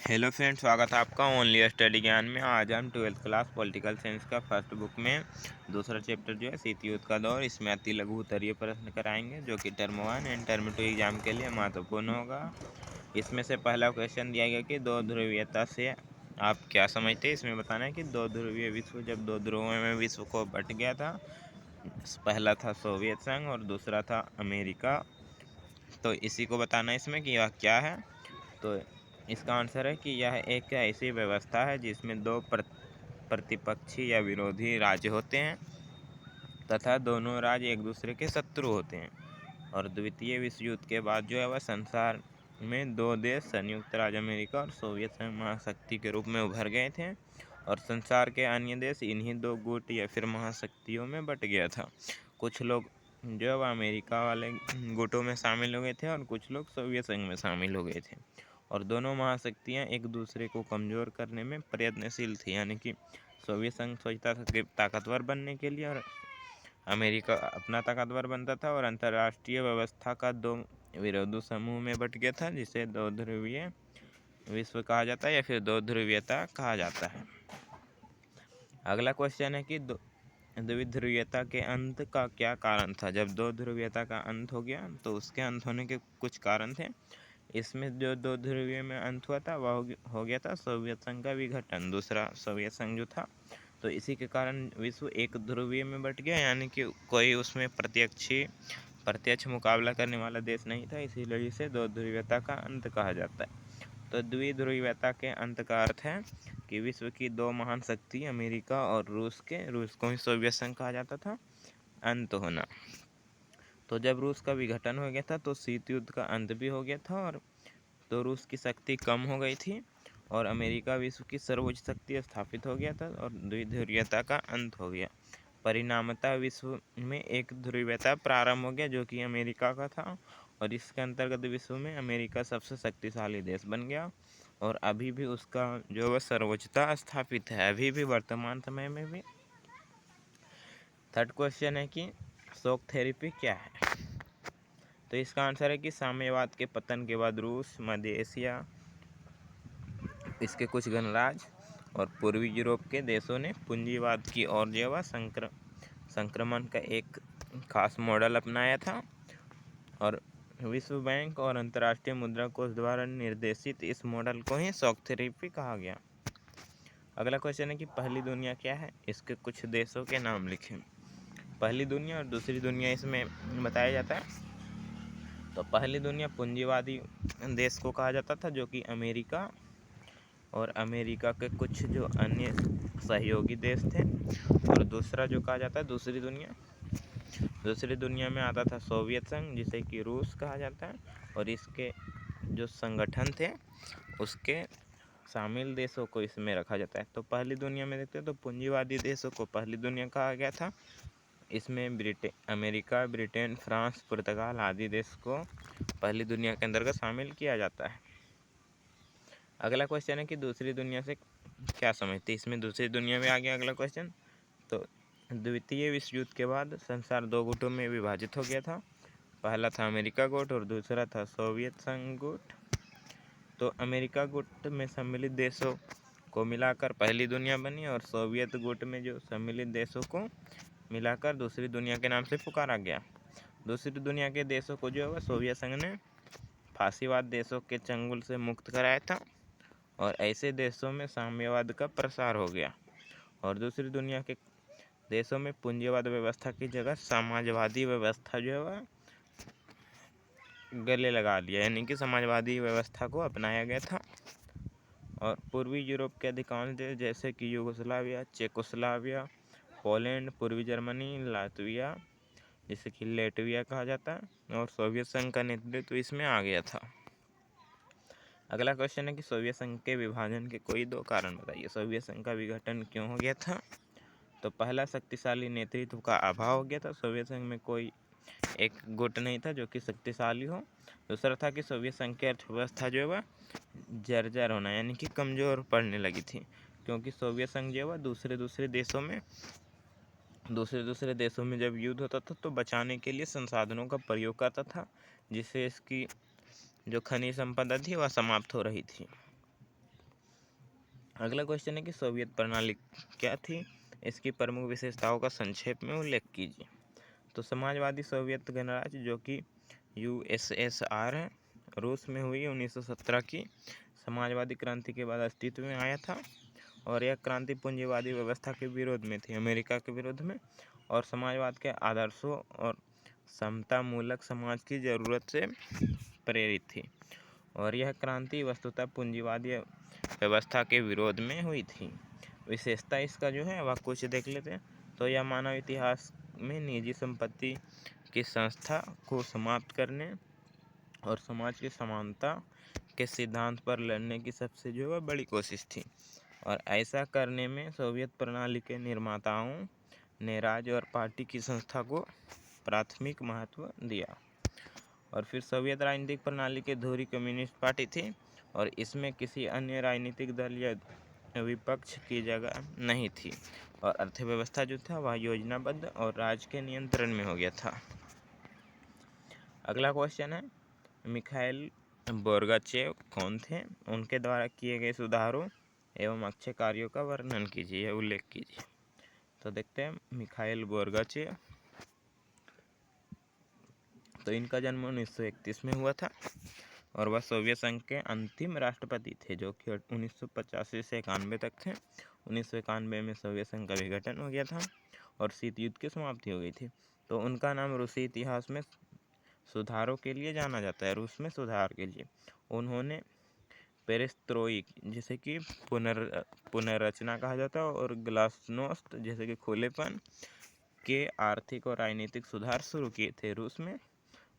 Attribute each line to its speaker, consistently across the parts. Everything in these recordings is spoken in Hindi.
Speaker 1: हेलो फ्रेंड्स, स्वागत है आपका ओनली स्टडी ज्ञान में। आज हम 12th क्लास पॉलिटिकल साइंस का फर्स्ट बुक में दूसरा चैप्टर जो है शीत युद्ध का दौर, इसमें अति लघु उत्तरीय प्रश्न कराएंगे जो कि टर्म 1 एंड टर्म 2 एग्जाम के लिए महत्वपूर्ण होगा। इसमें से पहला क्वेश्चन दिया गया कि दो ध्रुवीयता से आप क्या समझते हैं। इसमें बताना है कि दो ध्रुवीय विश्व जब दो ध्रुवों में विश्व को बंट गया था, पहला था सोवियत संघ और दूसरा था अमेरिका, तो इसी को बताना है इसमें कि यह क्या है। तो इसका आंसर है कि यह एक ऐसी व्यवस्था है जिसमें दो प्रतिपक्षी या विरोधी राज्य होते हैं तथा दोनों राज्य एक दूसरे के शत्रु होते हैं। और द्वितीय विश्व युद्ध के बाद जो है वह संसार में दो देश संयुक्त राज्य अमेरिका और सोवियत संघ महाशक्ति के रूप में उभर गए थे और संसार के अन्य देश इन्हीं दो गुट या फिर महाशक्तियों में बट गया था। कुछ लोग जो है अमेरिका वाले गुटों में शामिल हो गए थे और कुछ लोग सोवियत संघ में शामिल हो गए थे और दोनों महाशक्तियां एक दूसरे को कमज़ोर करने में प्रयत्नशील थी। यानी कि सोवियत संघ सोचता था कि ताकतवर बनने के लिए और अमेरिका अपना ताकतवर बनता था और अंतर्राष्ट्रीय व्यवस्था का दो विरोधी समूह में बट गया था, जिसे दो ध्रुवीय विश्व कहा जाता है या फिर दो ध्रुवीयता कहा जाता है। अगला क्वेश्चन है कि द्विध्रुवीयता के अंत का क्या कारण था। जब दो ध्रुवीयता का अंत हो गया तो उसके अंत होने के कुछ कारण थे। इसमें जो दो ध्रुवीय में अंत हुआ था वह हो गया था सोवियत संघ का विघटन, दूसरा सोवियत संघ जो था, तो इसी के कारण विश्व एक ध्रुवीय में बट गया, यानी कि कोई उसमें प्रत्यक्ष मुकाबला करने वाला देश नहीं था, इसीलिए इसे दो ध्रुवीयता का अंत कहा जाता है। तो द्विध्रुवीयता के अंत का अर्थ है कि विश्व की दो महान शक्ति अमेरिका और रूस को ही सोवियत संघ कहा जाता था, अंत होना। तो जब रूस का विघटन हो गया था तो शीत युद्ध का अंत भी हो गया था और तो रूस की शक्ति कम हो गई थी और अमेरिका विश्व की सर्वोच्च शक्ति स्थापित हो गया था और द्विध्रुवीयता का अंत हो गया। परिणामतः विश्व में एक ध्रुवीयता प्रारंभ हो गया जो कि अमेरिका का था और इसके अंतर्गत विश्व में अमेरिका सबसे शक्तिशाली देश बन गया और अभी भी उसका जो वह सर्वोच्चता स्थापित है, अभी भी वर्तमान समय में भी। थर्ड क्वेश्चन है कि शॉक थेरेपी क्या है। तो इसका आंसर है कि साम्यवाद के पतन के बाद रूस, मध्य एशिया, इसके कुछ गणराज्य और पूर्वी यूरोप के देशों ने पूंजीवाद की ओर जो है संक्रमण का एक खास मॉडल अपनाया था और विश्व बैंक और अंतर्राष्ट्रीय मुद्रा कोष द्वारा निर्देशित इस मॉडल को ही शॉक थेरेपी कहा गया। अगला क्वेश्चन है कि पहली दुनिया क्या है, इसके कुछ देशों के नाम लिखें। पहली दुनिया और दूसरी दुनिया इसमें बताया जाता है। तो पहली दुनिया पूंजीवादी देश को कहा जाता था जो कि अमेरिका और अमेरिका के कुछ जो अन्य सहयोगी देश थे, और दूसरा जो कहा जाता है दूसरी दुनिया में आता था सोवियत संघ जिसे कि रूस कहा जाता है और इसके जो संगठन थे उसके शामिल देशों को इसमें रखा जाता है। तो पहली दुनिया में देखते हैं तो पूंजीवादी देशों को पहली दुनिया कहा गया था। इसमें अमेरिका, ब्रिटेन, फ्रांस, पुर्तगाल आदि देश को पहली दुनिया के अंतर्गत शामिल किया जाता है। अगला क्वेश्चन है कि दूसरी दुनिया से क्या समझते हैं। इसमें दूसरी दुनिया में आ गया अगला क्वेश्चन। तो द्वितीय विश्व युद्ध के बाद संसार दो गुटों में विभाजित हो गया था, पहला था अमेरिका गुट और दूसरा था सोवियत संघ गुट। तो अमेरिका गुट में सम्मिलित देशों को मिलाकर पहली दुनिया बनी और सोवियत गुट में जो सम्मिलित देशों को मिलाकर दूसरी दुनिया के नाम से पुकारा गया। दूसरी दुनिया के देशों को जो है सोवियत संघ ने फांसीवाद देशों के चंगुल से मुक्त कराया था और ऐसे देशों में साम्यवाद का प्रसार हो गया और दूसरी दुनिया के देशों में पूंजीवाद व्यवस्था की जगह समाजवादी व्यवस्था जो है गले लगा लिया, यानी कि समाजवादी व्यवस्था को अपनाया गया था। और पूर्वी यूरोप के अधिकांश देश जैसे कि यूगोस्लाविया, चेकोस्लाविया, पोलैंड, पूर्वी जर्मनी, लातविया जिसे कि लेटविया कहा जाता है, और सोवियत संघ का नेतृत्व इसमें आ गया था। अगला क्वेश्चन है कि सोवियत संघ के विभाजन के कोई दो कारण बताइए। सोवियत संघ का विघटन क्यों हो गया था। तो पहला, शक्तिशाली नेतृत्व का अभाव हो गया था, सोवियत संघ में कोई एक गुट नहीं था जो कि शक्तिशाली हो। दूसरा था कि सोवियत संघ की अर्थव्यवस्था जो है वह जर्जर होना, यानी कि कमज़ोर पड़ने लगी थी, क्योंकि सोवियत संघ जो है दूसरे दूसरे देशों में जब युद्ध होता था तो बचाने के लिए संसाधनों का प्रयोग करता था, जिससे इसकी जो खनिज संपदा थी वह समाप्त हो रही थी। अगला क्वेश्चन है कि सोवियत प्रणाली क्या थी, इसकी प्रमुख विशेषताओं का संक्षेप में उल्लेख कीजिए। तो समाजवादी सोवियत गणराज्य जो कि USSR है, रूस में हुई 1917 की समाजवादी क्रांति के बाद अस्तित्व में आया था और यह क्रांति पूंजीवादी व्यवस्था के विरोध में थी, अमेरिका के विरोध में, और समाजवाद के आदर्शों और समतामूलक समाज की ज़रूरत से प्रेरित थी। और यह क्रांति वस्तुतः पूंजीवादी व्यवस्था के विरोध में हुई थी। विशेषता इसका जो है वह कुछ देख लेते हैं। तो यह मानव इतिहास में निजी संपत्ति की संस्था को समाप्त करने और समाज की समानता के सिद्धांत पर लड़ने की सबसे जो है बड़ी कोशिश थी। और ऐसा करने में सोवियत प्रणाली के निर्माताओं ने राज्य और पार्टी की संस्था को प्राथमिक महत्व दिया। और फिर सोवियत राजनीतिक प्रणाली की धुरी कम्युनिस्ट पार्टी थी और इसमें किसी अन्य राजनीतिक दल या विपक्ष की जगह नहीं थी और अर्थव्यवस्था जो था वह योजनाबद्ध और राज्य के नियंत्रण में हो गया था। अगला क्वेश्चन है, मिखाइल गोर्बाचेव कौन थे, उनके द्वारा किए गए सुधारों एवं अच्छे कार्यों का वर्णन कीजिए, उल्लेख कीजिए। तो देखते हैं मिखाइल गोर्बाचेव। तो इनका जन्म 1931 में हुआ था और वह सोवियत संघ के अंतिम राष्ट्रपति थे जो कि 1985 से 91 तक थे। 1991 में सोवियत संघ का विघटन हो गया था और शीत युद्ध की समाप्ति हो गई थी। तो उनका नाम रूसी इतिहास में सुधारों के लिए जाना जाता है, रूस में सुधार के लिए। उन्होंने पेरेस्ट्रोइक जिसे कि पुनर्रचना कहा जाता है और ग्लासनोस्त जैसे कि खुलेपन के आर्थिक और राजनीतिक सुधार शुरू किए थे रूस में।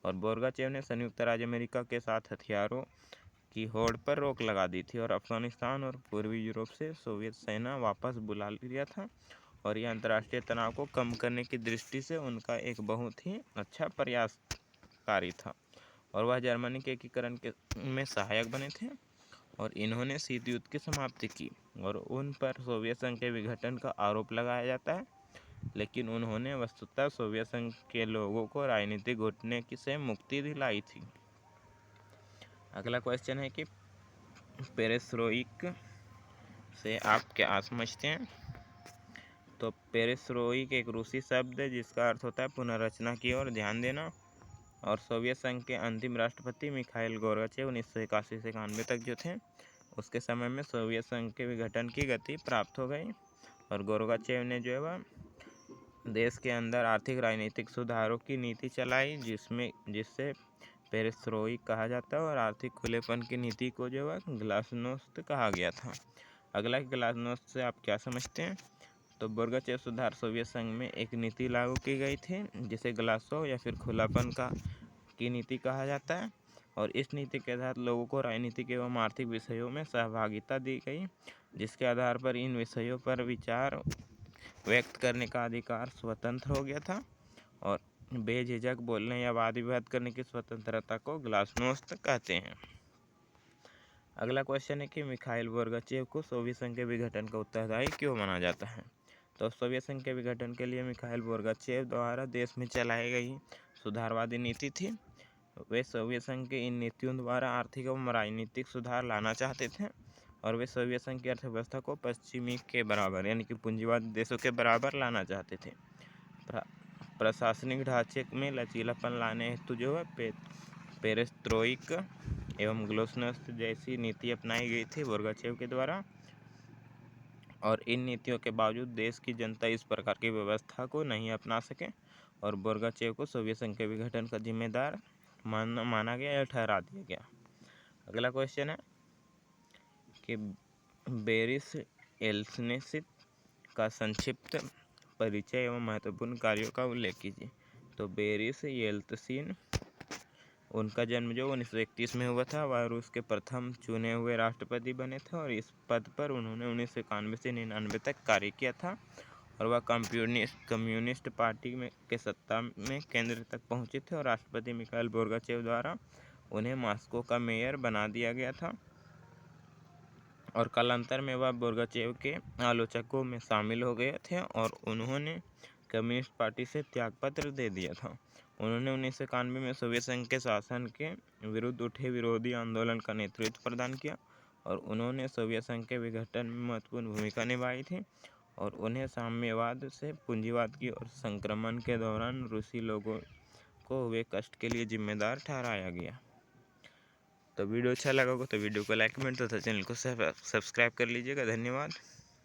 Speaker 1: और गोर्बाचेव ने संयुक्त राज्य अमेरिका के साथ हथियारों की होड़ पर रोक लगा दी थी और अफगानिस्तान और पूर्वी यूरोप से सोवियत सेना वापस बुला लिया था। और यह अंतर्राष्ट्रीय तनाव को कम करने की दृष्टि से उनका एक बहुत ही अच्छा प्रयासकारी था और वह जर्मनी के एकीकरण में सहायक बने थे। और इन्होंने शीत युद्ध की समाप्ति की और उन पर सोवियत संघ के विघटन का आरोप लगाया जाता है, लेकिन उन्होंने वस्तुतः सोवियत संघ के लोगों को राजनीतिक घुटने से मुक्ति दिलाई थी। अगला क्वेश्चन है कि पेरेस्ट्रोइक से आप क्या समझते हैं। तो पेरेस्ट्रोइक एक रूसी शब्द है जिसका अर्थ होता है पुनर्रचना की ओर ध्यान देना। और सोवियत संघ के अंतिम राष्ट्रपति मिखाइल गोर्बाचेव 1981 से 91 तक जो थे, उसके समय में सोवियत संघ के विघटन की गति प्राप्त हो गई और गोर्बाचेव ने जो है वह देश के अंदर आर्थिक राजनीतिक सुधारों की नीति चलाई जिससे पेरेस्ट्रोइक कहा जाता है और आर्थिक खुलेपन की नीति को जो है ग्लासनोस्त कहा गया था। अगला ग्लासनोस्त से आप क्या समझते हैं। तो गोर्बाचेव सुधार सोवियत संघ में एक नीति लागू की गई थी जिसे ग्लासो या फिर खुलापन की नीति कहा जाता है और इस नीति के तहत लोगों को राजनीतिक एवं आर्थिक विषयों में सहभागिता दी गई, जिसके आधार पर इन विषयों पर विचार व्यक्त करने का अधिकार स्वतंत्र हो गया था और बेझिझक बोलने या वाद विवाद करने की स्वतंत्रता को ग्लासनोस्त कहते हैं। अगला क्वेश्चन है कि मिखाइल गोर्बाचेव को सोवियत संघ के विघटन का उत्तरदायी क्यों माना जाता है। तो सोवियत संघ के विघटन के लिए मिखाइल गोर्बाचेव द्वारा देश में चलाई गई सुधारवादी नीति थी। वे सोवियत संघ की इन नीतियों द्वारा आर्थिक एवं राजनीतिक सुधार लाना चाहते थे और वे सोवियत संघ की अर्थव्यवस्था को पश्चिमी के बराबर यानी कि पूंजीवादी देशों के बराबर लाना चाहते थे। प्रशासनिक ढांचे में लचीलापन लाने हेतु जो है पेरेस्ट्रोइक एवं ग्लासनोस्त जैसी नीति अपनाई गई थी गोर्बाचेव के द्वारा। और इन नीतियों के बावजूद देश की जनता इस प्रकार की व्यवस्था को नहीं अपना सके और गोर्बाचेव को सोवियत संघ के विघटन का जिम्मेदार माना गया या ठहरा दिया गया। अगला क्वेश्चन है कि बोरिस येल्त्सिन का संक्षिप्त परिचय एवं महत्वपूर्ण कार्यों का उल्लेख कीजिए। तो बोरिस येल्त्सिन, उनका जन्म जो 1931 में हुआ था, वह रूस के प्रथम चुने हुए राष्ट्रपति बने थे और इस पद पर उन्होंने 1991 से 99 तक कार्य किया था और वह कम्युनिस्ट पार्टी के सत्ता में केंद्र तक पहुंचे थे और राष्ट्रपति मिखाइल गोर्बाचेव द्वारा उन्हें मॉस्को का मेयर बना दिया गया था और कालांतर में वह गोर्बाचेव के आलोचकों में शामिल हो गए थे और उन्होंने कम्युनिस्ट पार्टी से त्यागपत्र दे दिया था। उन्होंने 1991 में सोवियत संघ के शासन के विरुद्ध उठे विरोधी आंदोलन का नेतृत्व प्रदान किया और उन्होंने सोवियत संघ के विघटन में महत्वपूर्ण भूमिका निभाई थी और उन्हें साम्यवाद से पूंजीवाद की ओर संक्रमण के दौरान रूसी लोगों को हुए कष्ट के लिए जिम्मेदार ठहराया गया। तो वीडियो अच्छा लगा होगा तो वीडियो को लाइक कमेंट तथा चैनल को सब्सक्राइब कर लीजिएगा। धन्यवाद।